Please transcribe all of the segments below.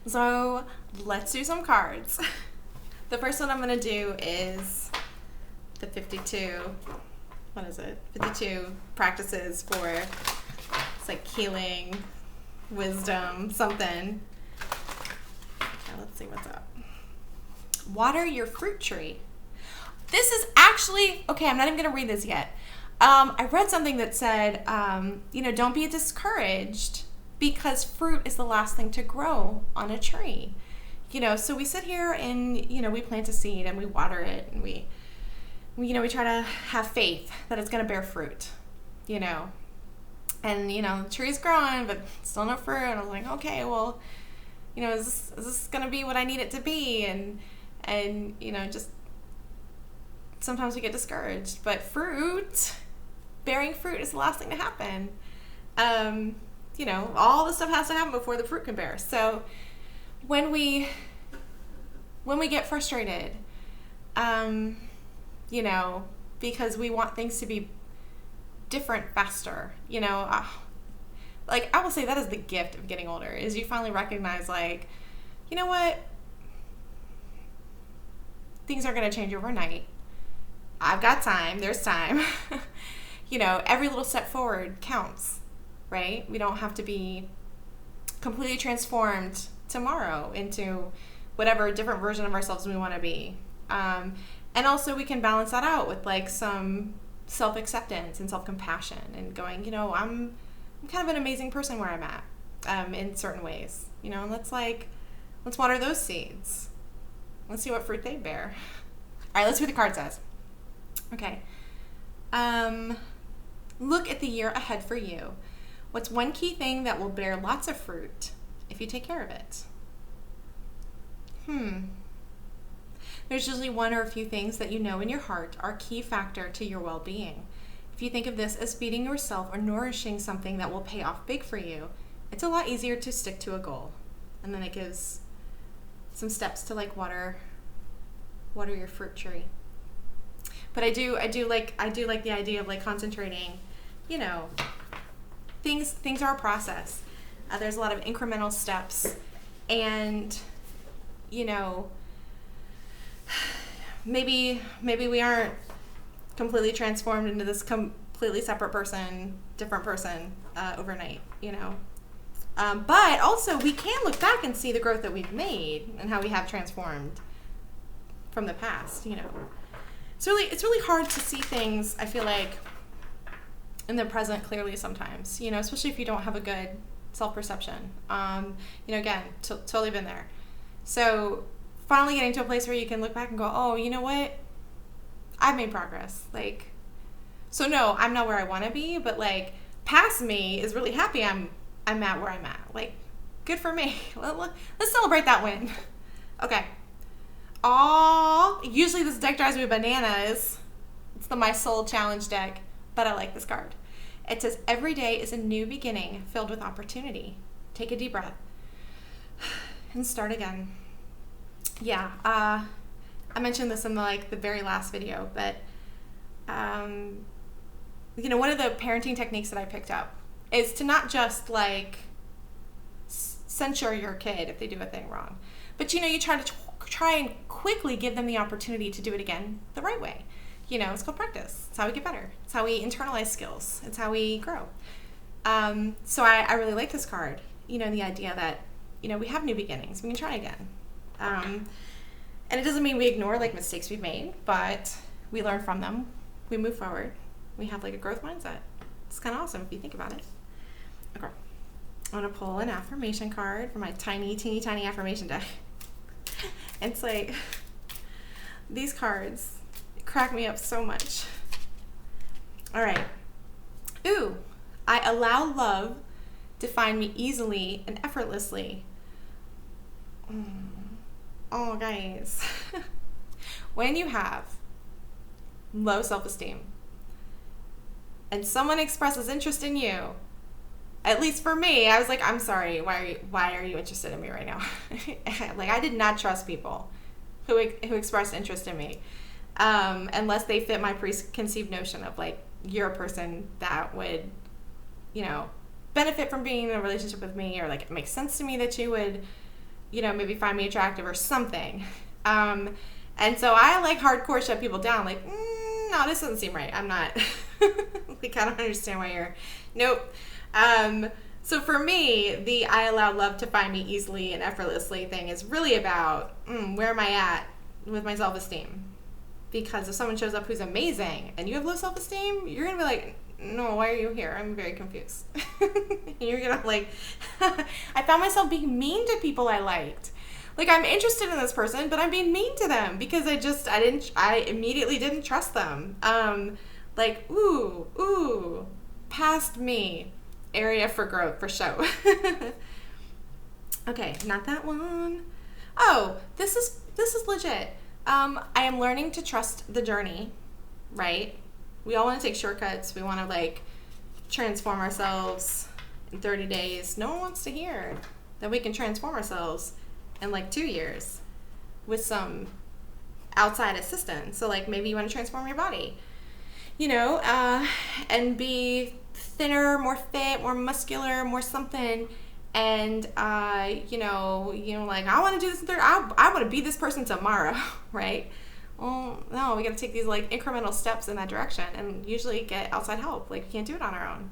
So let's do some cards. The first one I'm going to do is the 52, what is it? 52 practices for, it's like healing, wisdom, something. Okay, let's see what's up. Water your fruit tree. This is actually, okay, I'm not even going to read this yet. I read something that said, don't be discouraged because fruit is the last thing to grow on a tree. So we sit here and, we plant a seed and we water it and we try to have faith that it's going to bear fruit, and, the tree's growing, but still no fruit. And I was like, okay, well, is this going to be what I need it to be? And just sometimes we get discouraged, but bearing fruit is the last thing to happen. All the stuff has to happen before the fruit can bear. So when we get frustrated, because we want things to be different faster, like I will say that is the gift of getting older, is you finally recognize, like, you know what? Things are going to change overnight. I've got time. There's time. Every little step forward counts, right? We don't have to be completely transformed tomorrow into whatever different version of ourselves we want to be. And also we can balance that out with like some self-acceptance and self-compassion and going, I'm kind of an amazing person where I'm at, in certain ways, and let's water those seeds. Let's see what fruit they bear. All right, let's see what the card says. Okay. Look at the year ahead for you. What's one key thing that will bear lots of fruit if you take care of it? There's usually one or a few things that in your heart are a key factor to your well-being. If you think of this as feeding yourself or nourishing something that will pay off big for you, it's a lot easier to stick to a goal. And then it gives some steps to like water your fruit tree. But I do like the idea of like concentrating, things are a process. There's a lot of incremental steps, and maybe we aren't completely transformed into this completely separate person, different person overnight, but also we can look back and see the growth that we've made and how we have transformed from the past. It's really hard to see things, I feel like, in the present clearly sometimes, especially if you don't have a good self-perception. Again, totally been there. So finally getting to a place where you can look back and go, oh, you know what? I've made progress. Like, so no, I'm not where I want to be, but like past me is really happy I'm at where I'm at. Like, good for me. Let's celebrate that win. Okay. Usually this deck drives me bananas. It's the My Soul Challenge deck, but I like this card. It says, every day is a new beginning filled with opportunity. Take a deep breath and start again. Yeah, I mentioned this in the very last video, but one of the parenting techniques that I picked up is to not just like censure your kid if they do a thing wrong, but you try and quickly give them the opportunity to do it again the right way. It's called practice. It's how we get better. It's how we internalize skills. It's how we grow. So I really like this card, the idea that, we have new beginnings. We can try again. And it doesn't mean we ignore mistakes we've made, but we learn from them. We move forward. We have a growth mindset. It's kind of awesome if you think about it. Okay. I'm going to pull an affirmation card from my tiny, teeny, tiny affirmation deck. It's these cards crack me up so much. All right. Ooh, I allow love to find me easily and effortlessly. Oh, guys. When you have low self-esteem and someone expresses interest in you, at least for me, I was like, I'm sorry, why are you interested in me right now? I did not trust people who expressed interest in me, unless they fit my preconceived notion of you're a person that would, benefit from being in a relationship with me, or it makes sense to me that you would, maybe find me attractive or something. And so I like hardcore shut people down. Like, no, this doesn't seem right. I'm not, like, I don't understand why you're, nope. So for me, the I allow love to find me easily and effortlessly thing is really about where am I at with my self-esteem? Because if someone shows up who's amazing and you have low self-esteem, you're going to be like, no, why are you here? I'm very confused. You're going to like, I found myself being mean to people I liked. Like, I'm interested in this person, but I'm being mean to them because I immediately didn't trust them. Like, ooh, past me. Area for growth, for show. Okay, not that one. Oh, this is legit. I am learning to trust the journey, right? We all want to take shortcuts. We want to, like, transform ourselves in 30 days. No one wants to hear that we can transform ourselves in, like, 2 years with some outside assistance. So, like, maybe you want to transform your body, and be thinner, more fit, more muscular, more something, and like, I want to do this. I want to be this person tomorrow, right? Well, no, we got to take these, like, incremental steps in that direction, and usually get outside help. Like, we can't do it on our own.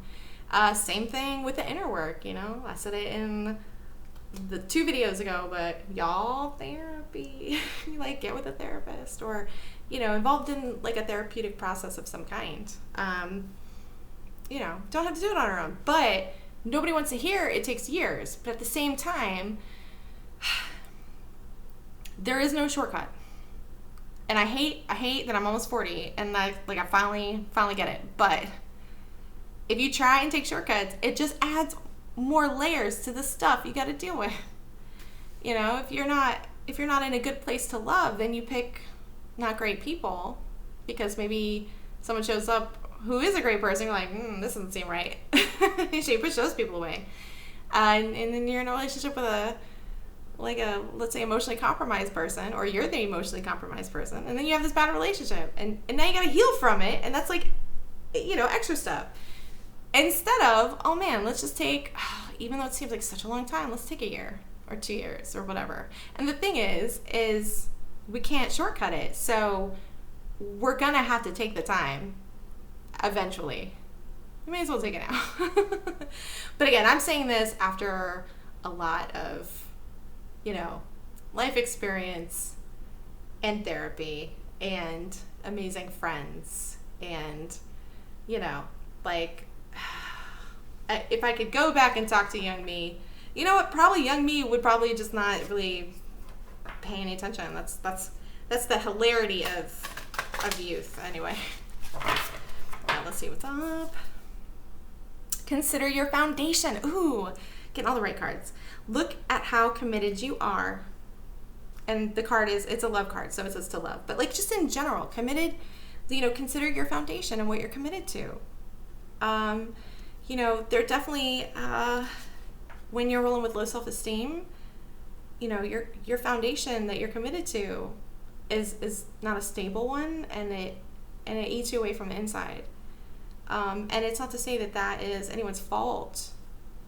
Same thing with the inner work. I said it in the 2 videos ago, but y'all, therapy, like, get with a therapist, or involved in, like, a therapeutic process of some kind. Don't have to do it on our own, but nobody wants to hear it takes years. But at the same time, there is no shortcut. And I hate that I'm almost 40 and I finally get it. But if you try and take shortcuts, it just adds more layers to the stuff you got to deal with. If you're not in a good place to love, then you pick not great people, because maybe someone shows up who is a great person. You're like, this doesn't seem right. So you push those people away, and then you're in a relationship with let's say, emotionally compromised person, or you're the emotionally compromised person, and then you have this bad relationship, and now you got to heal from it, and that's, like, extra stuff. Instead of, oh man, let's just take, even though it seems like such a long time, let's take a year or 2 years or whatever. And the thing is we can't shortcut it, so we're gonna have to take the time eventually. You may as well take it now. But again, I'm saying this after a lot of, life experience and therapy and amazing friends, and, like, if I could go back and talk to young me, you know what? Probably young me would probably just not really pay any attention. That's the hilarity of youth, anyway. Now let's see what's up. Consider your foundation. Ooh, getting all the right cards. Look at how committed you are. And the card it's a love card, so it says to love. But, like, just in general, committed, consider your foundation and what you're committed to. They're definitely, when you're rolling with low self-esteem, your foundation that you're committed to is not a stable one, and it eats you away from the inside. And it's not to say that is anyone's fault.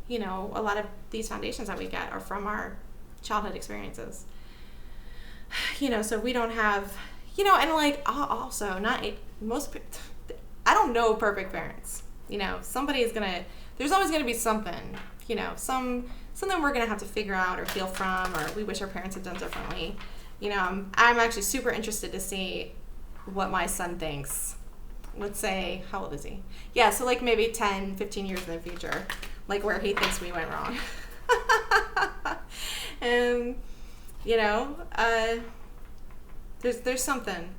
A lot of these foundations that we get are from our childhood experiences. So we don't have, and, like, also I don't know perfect parents. There's always gonna be something, something we're gonna have to figure out or heal from, or we wish our parents had done differently. I'm actually super interested to see what my son thinks. Let's say, how old is he? Yeah, so, like, maybe 10, 15 years in the future, like, where he thinks we went wrong. And, there's something,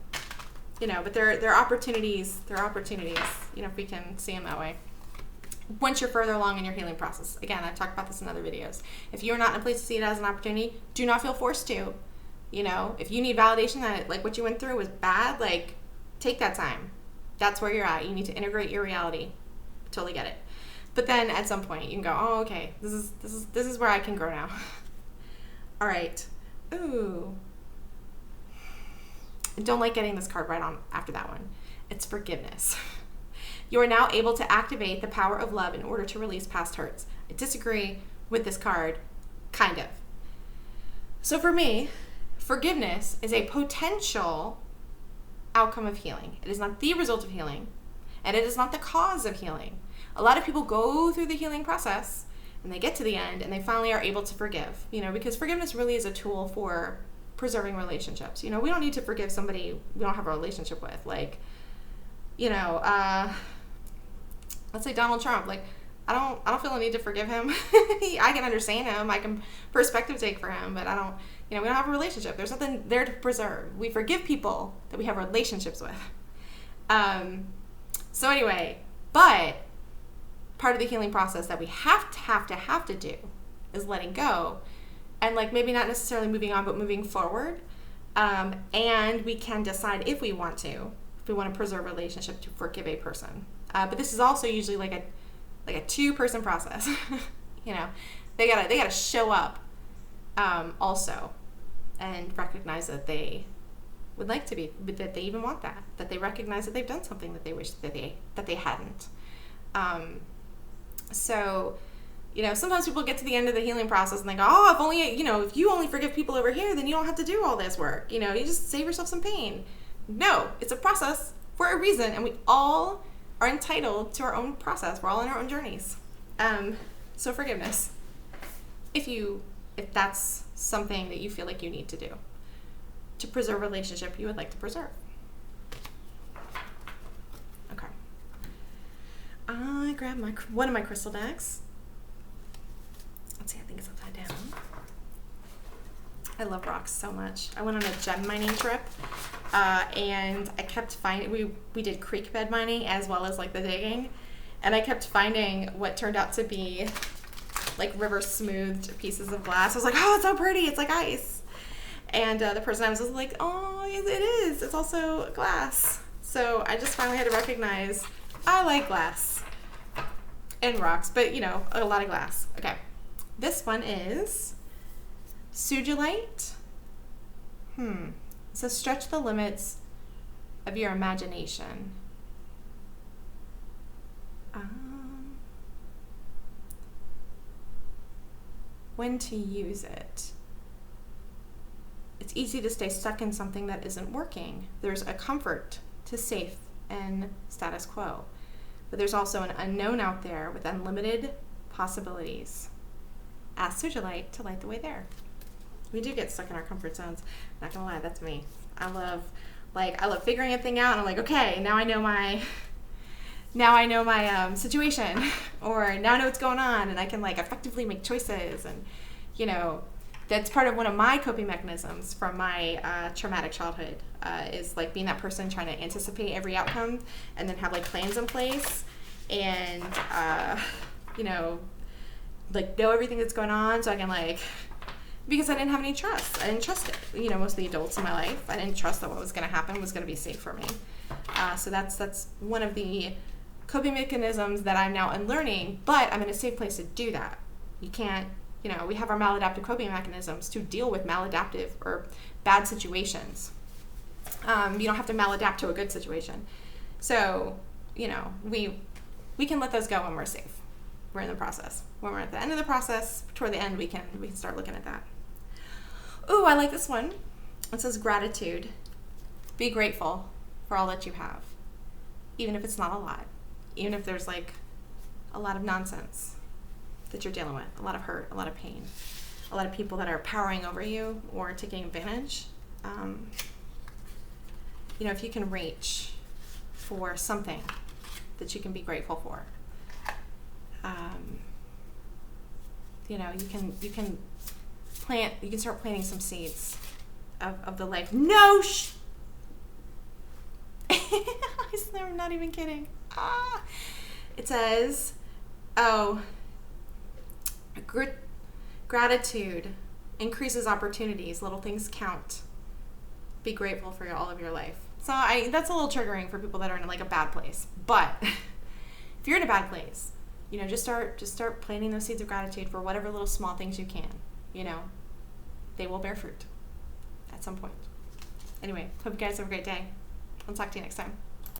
but there are opportunities, if we can see them that way. Once you're further along in your healing process. Again, I've talked about this in other videos. If you're not in a place to see it as an opportunity, do not feel forced to. If you need validation that, like, what you went through was bad, like, take that time. That's where you're at. You need to integrate your reality. Totally get it. But then at some point you can go, oh, okay, this is where I can grow now. All right. Ooh. I don't like getting this card right on after that one. It's forgiveness. You are now able to activate the power of love in order to release past hurts. I disagree with this card, kind of. So for me, forgiveness is a potential outcome of healing. It is not the result of healing, and it is not the cause of healing. A lot of people go through the healing process and they get to the end and they finally are able to forgive, because forgiveness really is a tool for preserving relationships. We don't need to forgive somebody we don't have a relationship with. Like, let's say Donald Trump. Like, I don't feel a need to forgive him. I can understand him. I can perspective take for him, but I don't, we don't have a relationship. There's nothing there to preserve. We forgive people that we have relationships with. So anyway, but part of the healing process that we have to do is letting go, and like maybe not necessarily moving on, but moving forward. And we can decide if we want to preserve a relationship, to forgive a person. But this is also usually like a two-person process. They gotta show up also, and recognize that they would like to be, that they even want that they recognize that they've done something that they wish that they hadn't. So, sometimes people get to the end of the healing process and they go, oh, if you only forgive people over here, then you don't have to do all this work. You just save yourself some pain. No, it's a process for a reason, and we all are entitled to our own process. We're all on our own journeys. So forgiveness, if that's something that you feel like you need to do to preserve a relationship you would like to preserve. Okay. I grabbed one of my crystal decks. Let's see, I think it's upside down. I love rocks so much. I went on a gem mining trip, and I kept finding, we did creek bed mining as well as like the digging, and I kept finding what turned out to be like river smoothed pieces of glass. I was like, oh, it's so pretty, it's like ice. And the person I was like, oh, yes, it is. It's also glass. So I just finally had to recognize I like glass and rocks, but a lot of glass. Okay, this one is Sugilite. It says stretch the limits of your imagination. When to use it. It's easy to stay stuck in something that isn't working. There's a comfort to safe and status quo, but there's also an unknown out there with unlimited possibilities. Ask Sugilite to light the way there. We do get stuck in our comfort zones. Not gonna lie, that's me. I love figuring a thing out, and I'm like, okay, now I know my situation, or now I know what's going on, and I can like effectively make choices. And that's part of one of my coping mechanisms from my traumatic childhood, is like being that person trying to anticipate every outcome and then have like plans in place, and like know everything that's going on, so I can because I didn't have any trust. I didn't trust it. Most of the adults in my life, I didn't trust that what was going to happen was going to be safe for me. So that's one of the coping mechanisms that I'm now unlearning, but I'm in a safe place to do that. You can't, we have our maladaptive coping mechanisms to deal with maladaptive or bad situations. You don't have to maladapt to a good situation. So, we can let those go when we're safe. We're in the process. When we're at the end of the process, toward the end, we can start looking at that. Ooh, I like this one. It says gratitude. Be grateful for all that you have, even if it's not a lot. Even if there's like a lot of nonsense that you're dealing with, a lot of hurt, a lot of pain, a lot of people that are powering over you or taking advantage. If you can reach for something that you can be grateful for, you can start planting some seeds of the life. No, I'm not even kidding. It says, gratitude increases opportunities. Little things count. Be grateful for all of your life. So that's a little triggering for people that are in like a bad place. But if you're in a bad place, just start planting those seeds of gratitude for whatever little small things you can. They will bear fruit at some point. Anyway, hope you guys have a great day. I'll talk to you next time.